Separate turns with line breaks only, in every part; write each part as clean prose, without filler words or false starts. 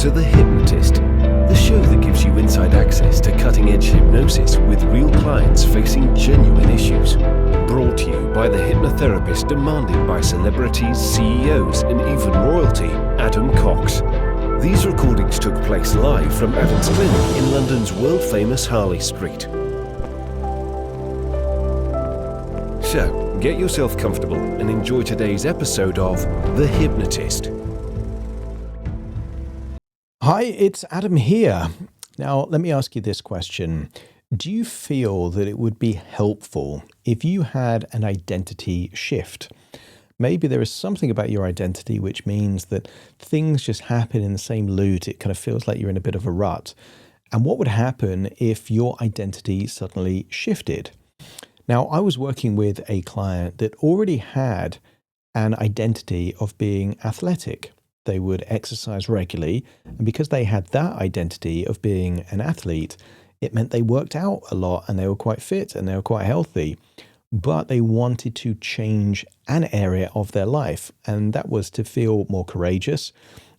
to The Hypnotist, the show that gives you inside access to cutting-edge hypnosis with real clients facing genuine issues. Brought to you by the hypnotherapist demanded by celebrities, CEOs, and even royalty, Adam Cox. These recordings took place live from Adam's clinic in London's world-famous Harley Street. So, get yourself comfortable and enjoy today's episode of The Hypnotist.
Hi, it's Adam here. Now, let me ask you this question. Do you feel that it would be helpful if you had an identity shift? Maybe there is something about your identity which means that things just happen in the same loop. It kind of feels like you're in a bit of a rut. And what would happen if your identity suddenly shifted? Now, I was working with a client that already had an identity of being athletic. They would exercise regularly, and because they had that identity of being an athlete, it meant they worked out a lot and they were quite fit and they were quite healthy. But they wanted to change an area of their life, and that was to feel more courageous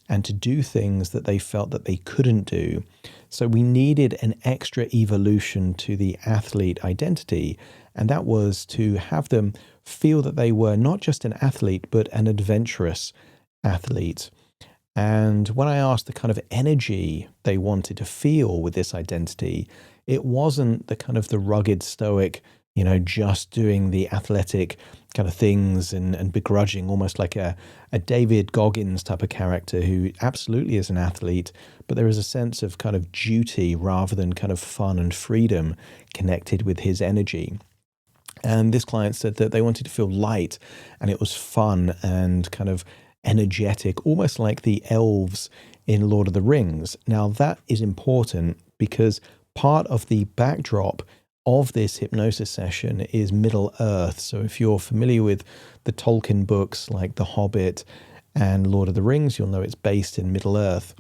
and to do things that they felt that they couldn't do. So we needed an extra evolution to the athlete identity, and that was to have them feel that they were not just an athlete, but an adventurous athlete. And when I asked the kind of energy they wanted to feel with this identity, it wasn't the kind of the rugged stoic, just doing the athletic kind of things and begrudging, almost like a David Goggins type of character who absolutely is an athlete, but there is a sense of kind of duty rather than kind of fun and freedom connected with his energy. And this client said that they wanted to feel light, and it was fun and kind of energetic, almost like the elves in Lord of the Rings. Now, that is important because part of the backdrop of this hypnosis session is Middle Earth. So if you're familiar with the Tolkien books like The Hobbit and Lord of the Rings, you'll know it's based in Middle Earth.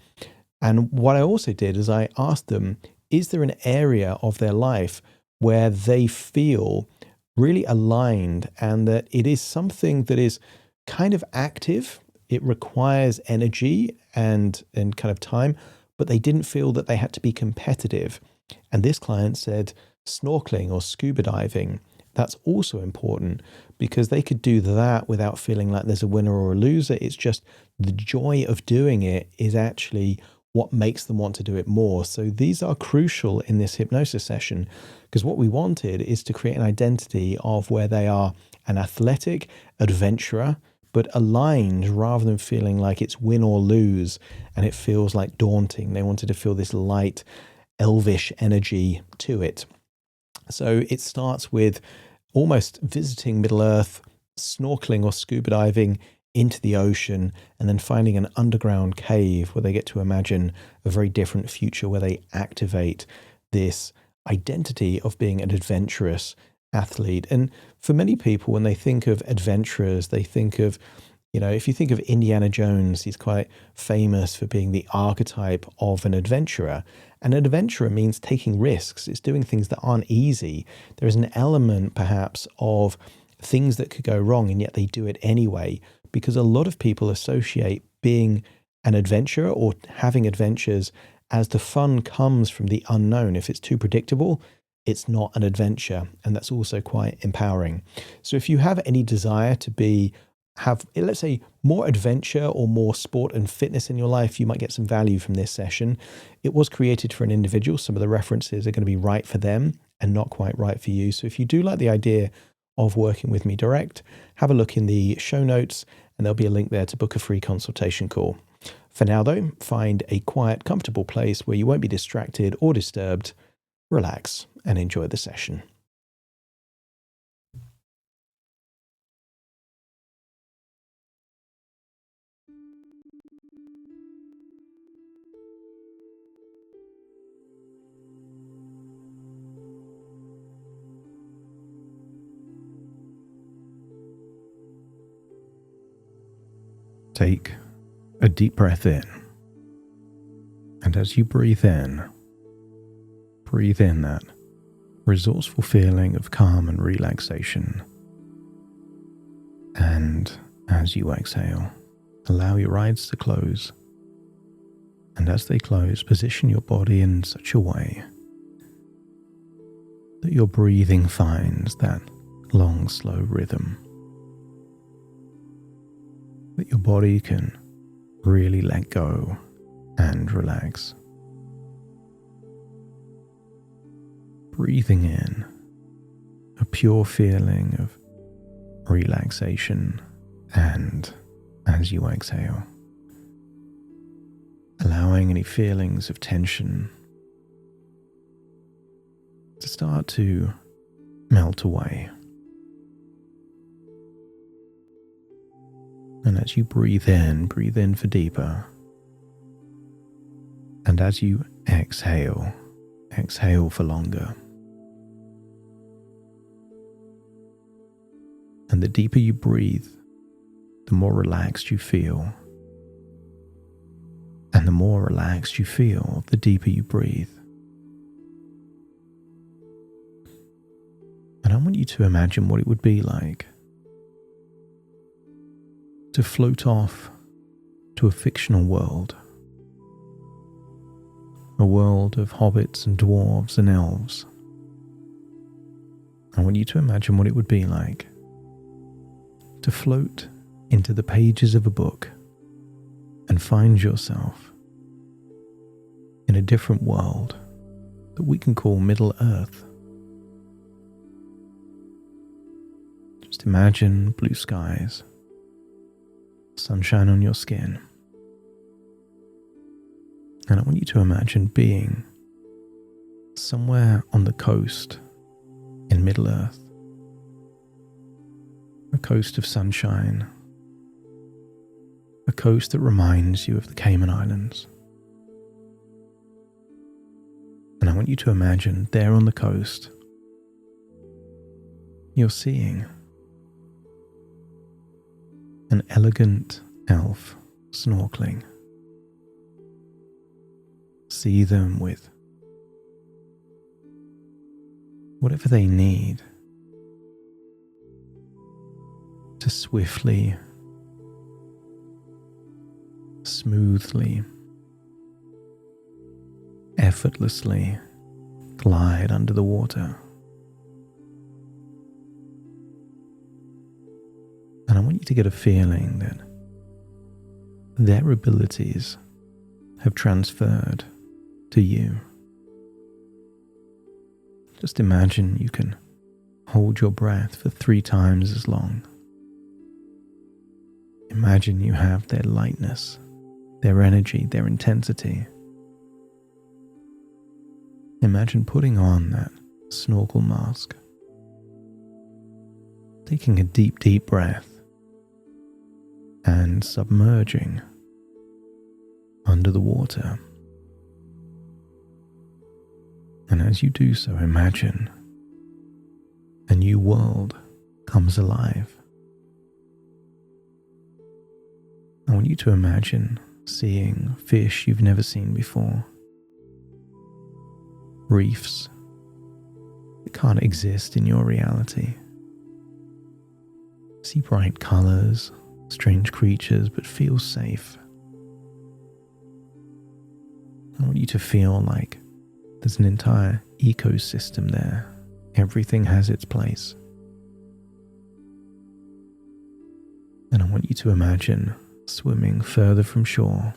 And what I also did is I asked them, is there an area of their life where they feel really aligned and that it is something that is kind of active? It requires energy and kind of time, but they didn't feel that they had to be competitive. And this client said snorkeling or scuba diving. That's also important because they could do that without feeling like there's a winner or a loser. It's just the joy of doing it is actually what makes them want to do it more. So these are crucial in this hypnosis session because what we wanted is to create an identity of where they are an athletic adventurer, but aligned rather than feeling like it's win or lose and it feels like daunting. They wanted to feel this light, elvish energy to it. So it starts with almost visiting Middle Earth, snorkeling or scuba diving into the ocean, and then finding an underground cave where they get to imagine a very different future where they activate this identity of being an adventurous athlete. And for many people, when they think of adventurers, they think of, if you think of Indiana Jones, he's quite famous for being the archetype of an adventurer. And an adventurer means taking risks. It's doing things that aren't easy. There is an element perhaps of things that could go wrong, and yet they do it anyway, because a lot of people associate being an adventurer or having adventures as the fun comes from the unknown. If it's too predictable, it's not an adventure, and that's also quite empowering. So if you have any desire to have, let's say, more adventure or more sport and fitness in your life, you might get some value from this session. It was created for an individual. Some of the references are going to be right for them and not quite right for you. So if you do like the idea of working with me direct, have a look in the show notes and there'll be a link there to book a free consultation call. For now though, find a quiet, comfortable place where you won't be distracted or disturbed. Relax and enjoy the session. Take a deep breath in. And as you breathe in that resourceful feeling of calm and relaxation. And as you exhale, allow your eyes to close And as they close, position your body in such a way that your breathing finds that long, slow rhythm. That your body can really let go and relax. Breathing in a pure feeling of relaxation, and as you exhale, allowing any feelings of tension to start to melt away. And as you breathe in for deeper. And as you exhale for longer. And the deeper you breathe, the more relaxed you feel. And the more relaxed you feel, the deeper you breathe. And I want you to imagine what it would be like to float off to a fictional world. A world of hobbits and dwarves and elves. I want you to imagine what it would be like to float into the pages of a book and find yourself in a different world that we can call Middle Earth. Just imagine blue skies, sunshine on your skin. And I want you to imagine being somewhere on the coast in Middle Earth. A coast of sunshine. A coast that reminds you of the Cayman Islands. And I want you to imagine there on the coast, you're seeing an elegant elf snorkeling. See them with whatever they need to swiftly, smoothly, effortlessly glide under the water. And I want you to get a feeling that their abilities have transferred to you. Just imagine you can hold your breath for 3 times as long. Imagine you have their lightness, their energy, their intensity. Imagine putting on that snorkel mask, taking a deep, deep breath and submerging under the water. And as you do so, imagine a new world comes alive. I want you to imagine seeing fish you've never seen before. Reefs that can't exist in your reality. See bright colors, strange creatures, but feel safe. I want you to feel like there's an entire ecosystem there. Everything has its place. And I want you to imagine swimming further from shore.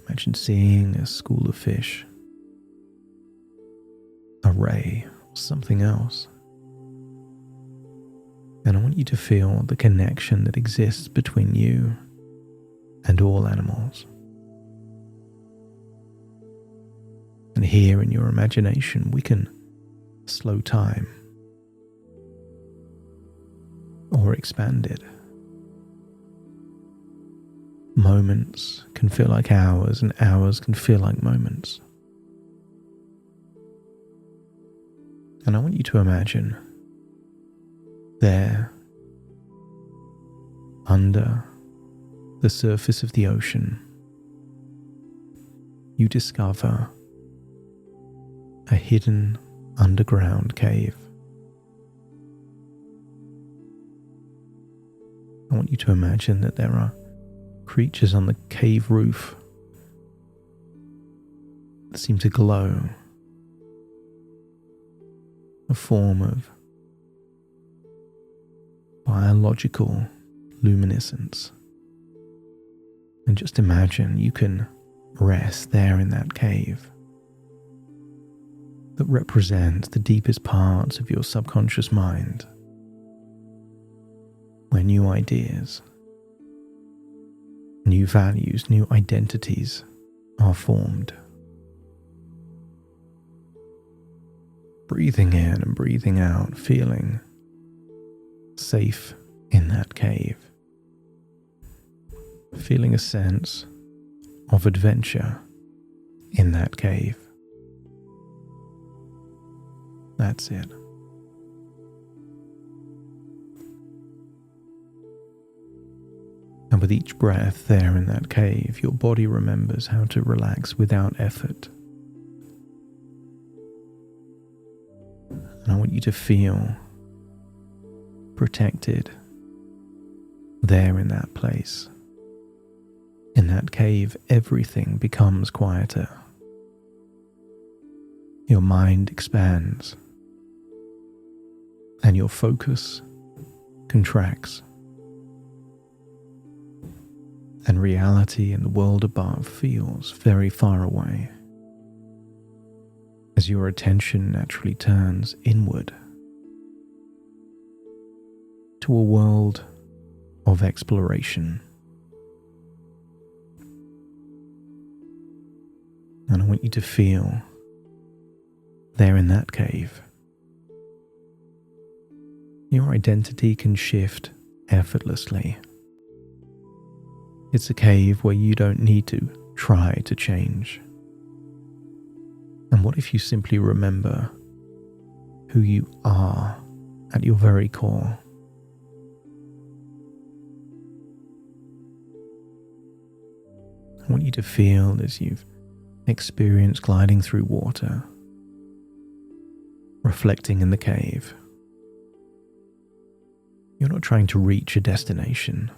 Imagine seeing a school of fish, a ray, or something else. And I want you to feel the connection that exists between you and all animals. And here in your imagination, we can slow time or expand it. Moments can feel like hours, and hours can feel like moments. And I want you to imagine there, under the surface of the ocean, you discover a hidden underground cave. I want you to imagine that there are creatures on the cave roof seem to glow, a form of biological luminescence. And just imagine you can rest there in that cave that represents the deepest parts of your subconscious mind, where new ideas, new values, new identities are formed. Breathing in and breathing out, feeling safe in that cave. Feeling a sense of adventure in that cave. That's it. And with each breath there in that cave, your body remembers how to relax without effort. And I want you to feel protected there in that place. In that cave, everything becomes quieter. Your mind expands, and your focus contracts. And reality in the world above feels very far away, as your attention naturally turns inward to a world of exploration. And I want you to feel there in that cave. Your identity can shift effortlessly. It's a cave where you don't need to try to change. And what if you simply remember who you are at your very core? I want you to feel as you've experienced gliding through water, reflecting in the cave. You're not trying to reach a destination,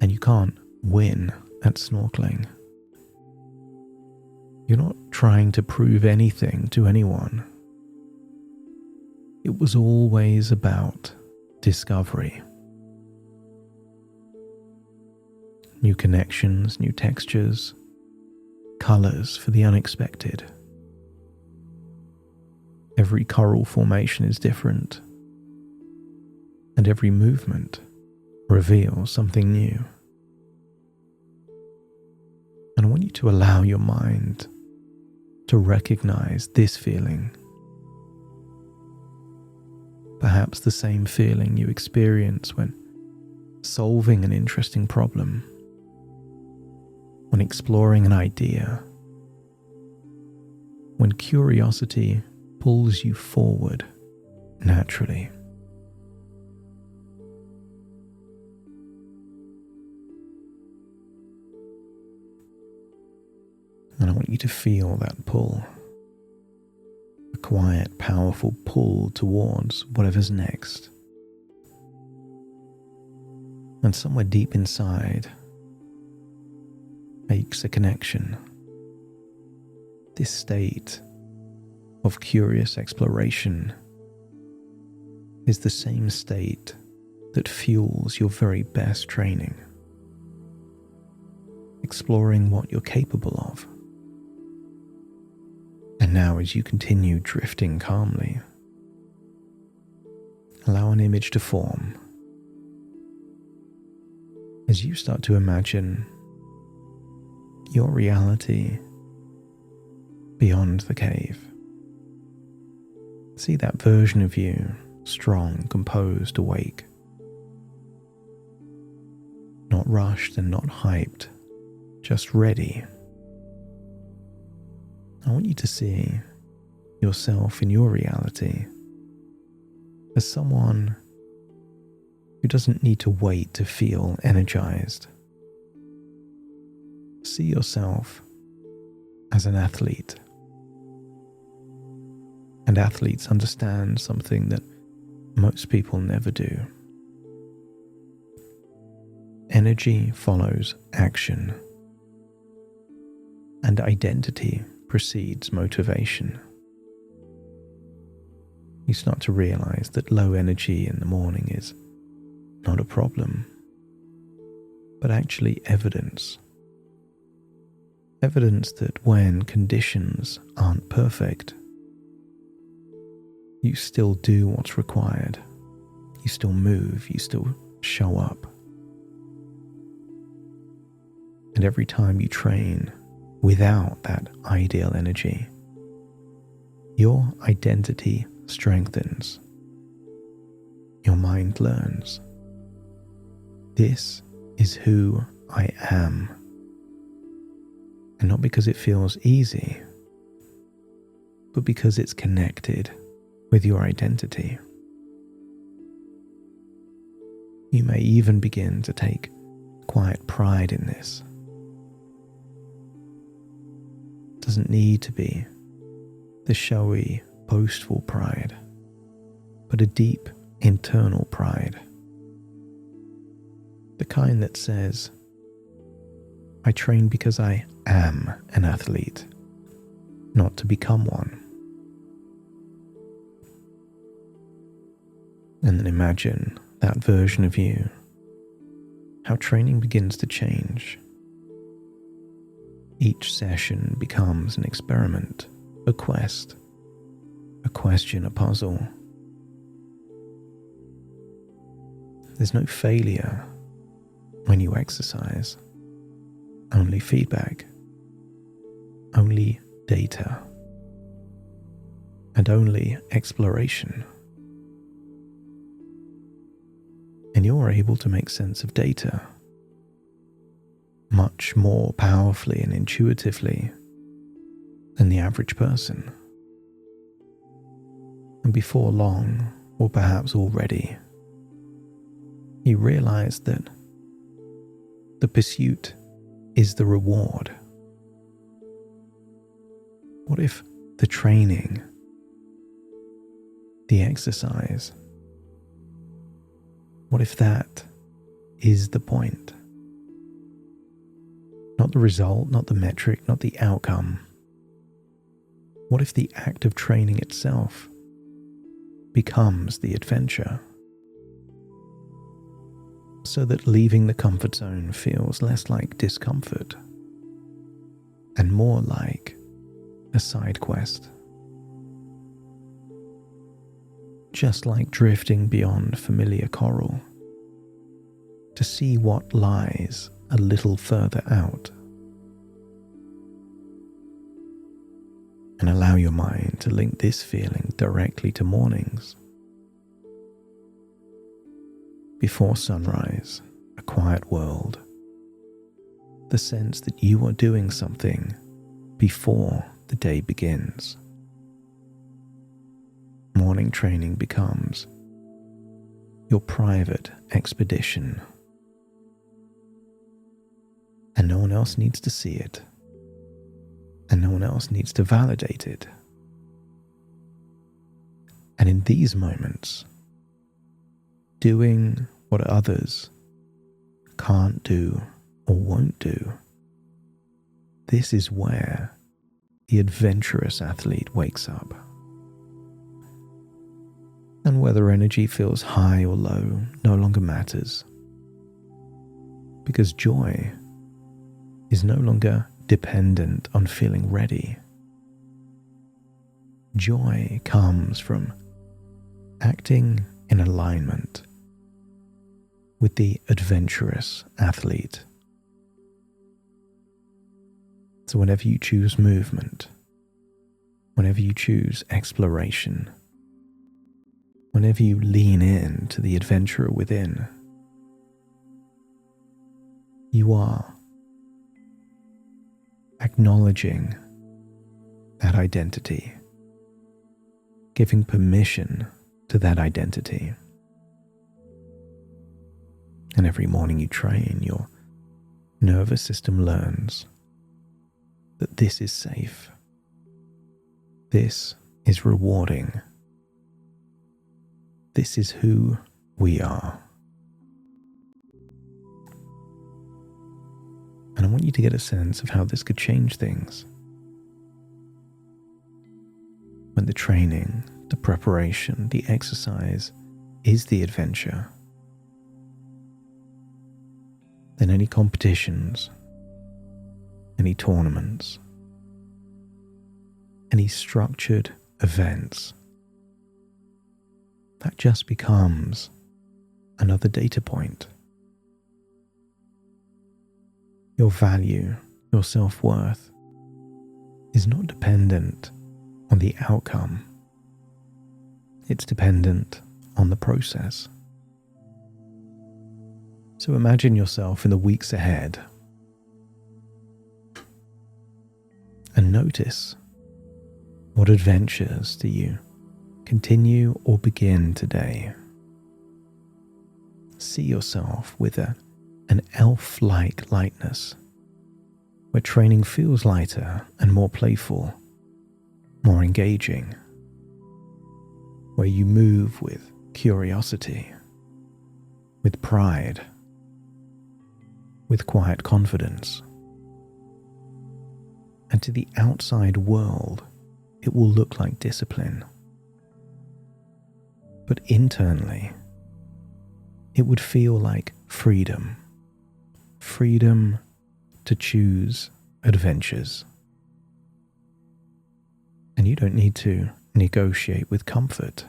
and you can't win at snorkeling. You're not trying to prove anything to anyone. It was always about discovery. New connections, new textures, colors for the unexpected. Every coral formation is different, and every movement reveals something new. And I want you to allow your mind to recognize this feeling. Perhaps the same feeling you experience when solving an interesting problem, when exploring an idea, when curiosity pulls you forward naturally. And I want you to feel that pull, a quiet, powerful pull towards whatever's next. And somewhere deep inside makes a connection. This state of curious exploration is the same state that fuels your very best training. Exploring what you're capable of. And now, as you continue drifting calmly, allow an image to form. As you start to imagine your reality beyond the cave. See that version of you, strong, composed, awake. Not rushed and not hyped, just ready. I want you to see yourself in your reality as someone who doesn't need to wait to feel energized. See yourself as an athlete. And athletes understand something that most people never do. energy follows action, and identity precedes motivation. You start to realize that low energy in the morning is not a problem, but actually evidence. Evidence that when conditions aren't perfect, you still do what's required. You still move, you still show up. And every time you train without that ideal energy, your identity strengthens. Your mind learns. This is who I am. And not because it feels easy, but because it's connected with your identity. You may even begin to take quiet pride in this. It doesn't need to be the showy, boastful pride, but a deep internal pride. The kind that says, I train because I am an athlete, not to become one. And then imagine that version of you, how training begins to change. Each session becomes an experiment, a quest, a question, a puzzle. There's no failure when you exercise, only feedback, only data, and only exploration. And you're able to make sense of data much more powerfully and intuitively than the average person. And before long, or perhaps already, you realize that the pursuit is the reward. What if the training, the exercise, what if that is the point? Not the result, not the metric, not the outcome. What if the act of training itself becomes the adventure? So that leaving the comfort zone feels less like discomfort and more like a side quest. Just like drifting beyond familiar coral to see what lies a little further out. And allow your mind to link this feeling directly to mornings. Before sunrise, a quiet world. The sense that you are doing something before the day begins. Morning training becomes your private expedition. And no one else needs to see it. And no one else needs to validate it. And in these moments, doing what others can't do or won't do, this is where the adventurous athlete wakes up. And whether energy feels high or low no longer matters, because joy is no longer dependent on feeling ready. Joy comes from acting in alignment with the adventurous athlete. So whenever you choose movement, whenever you choose exploration, whenever you lean in to the adventurer within, you are acknowledging that identity, giving permission to that identity. And every morning you train, your nervous system learns that this is safe, this is rewarding, this is who we are. want you to get a sense of how this could change things. When the training, the preparation, the exercise is the adventure, then any competitions, any tournaments, any structured events, that just becomes another data point. Your value, your self-worth is not dependent on the outcome. It's dependent on the process. So imagine yourself in the weeks ahead and notice, what adventures do you continue or begin today? See yourself with an elf-like lightness, where training feels lighter and more playful, more engaging, where you move with curiosity, with pride, with quiet confidence. And to the outside world, it will look like discipline. But internally, it would feel like freedom. Freedom to choose adventures. And you don't need to negotiate with comfort.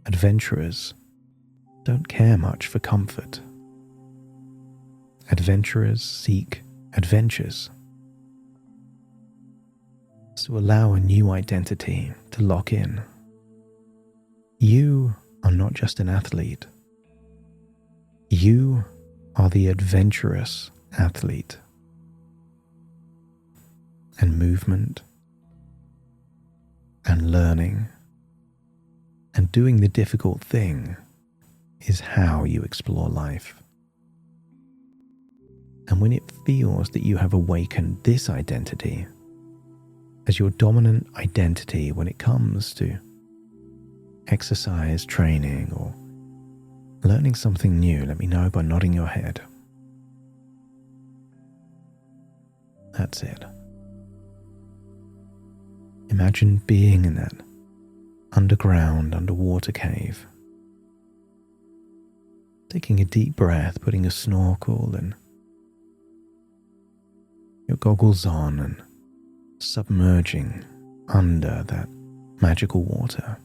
Adventurers don't care much for comfort. Adventurers seek adventures. So allow a new identity to lock in. You are not just an athlete. You are the adventurous athlete. And movement, and learning, and doing the difficult thing is how you explore life. And when it feels that you have awakened this identity as your dominant identity when it comes to exercise, training, or learning something new, let me know by nodding your head. That's it. Imagine being in that underwater cave. Taking a deep breath, putting a snorkel and your goggles on and submerging under that magical water.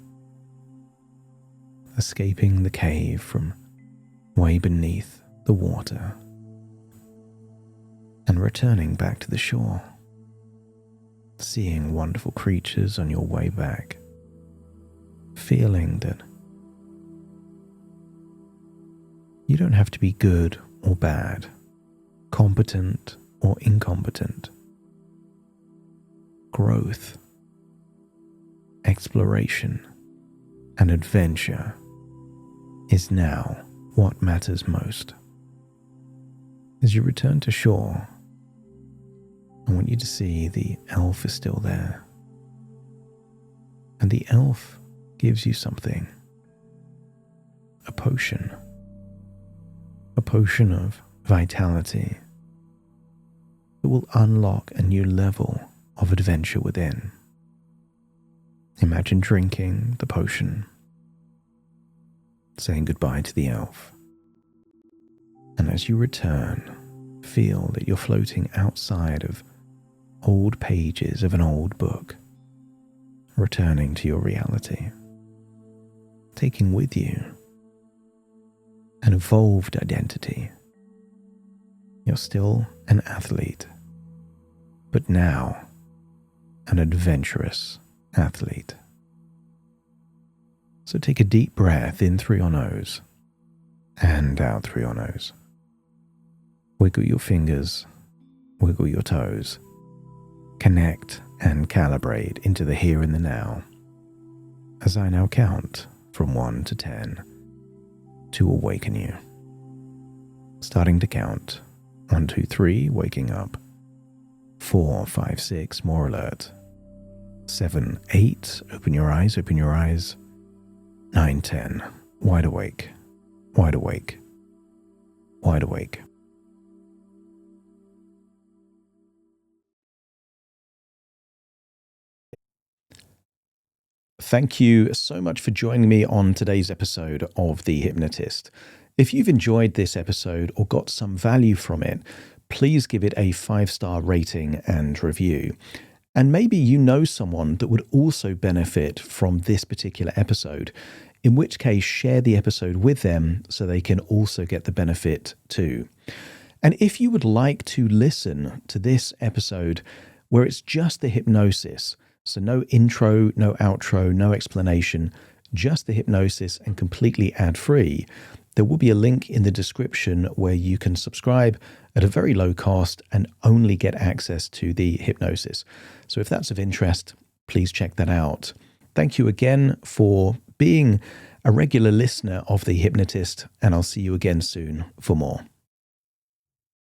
Escaping the cave from way beneath the water and returning back to the shore. Seeing wonderful creatures on your way back, feeling that you don't have to be good or bad, competent or incompetent. Growth, exploration, and adventure is now what matters most. As you return to shore, I want you to see the elf is still there. And the elf gives you something. A potion. A potion of vitality that will unlock a new level of adventure within. Imagine drinking the potion, saying goodbye to the elf. And as you return, feel that you're floating outside of old pages of an old book, returning to your reality, taking with you an evolved identity. You're still an athlete, but now an adventurous athlete. So take a deep breath in through your nose and out through your nose. Wiggle your fingers, wiggle your toes. Connect and calibrate into the here and the now, as I now count from 1 to 10 to awaken you. Starting to count. 1, 2, 3, waking up. 4, 5, 6, more alert. 7, 8, open your eyes, open your eyes. 9, 10, wide awake, wide awake, wide awake. Thank you so much for joining me on today's episode of The Hypnotist. If you've enjoyed this episode or got some value from it, please give it a 5-star rating and review. And maybe you know someone that would also benefit from this particular episode, in which case share the episode with them so they can also get the benefit too. And if you would like to listen to this episode where it's just the hypnosis, so no intro, no outro, no explanation, just the hypnosis and completely ad-free, there will be a link in the description where you can subscribe at a very low cost and only get access to the hypnosis. So if that's of interest, please check that out. Thank you again for being a regular listener of The Hypnotist, and I'll see you again soon for more.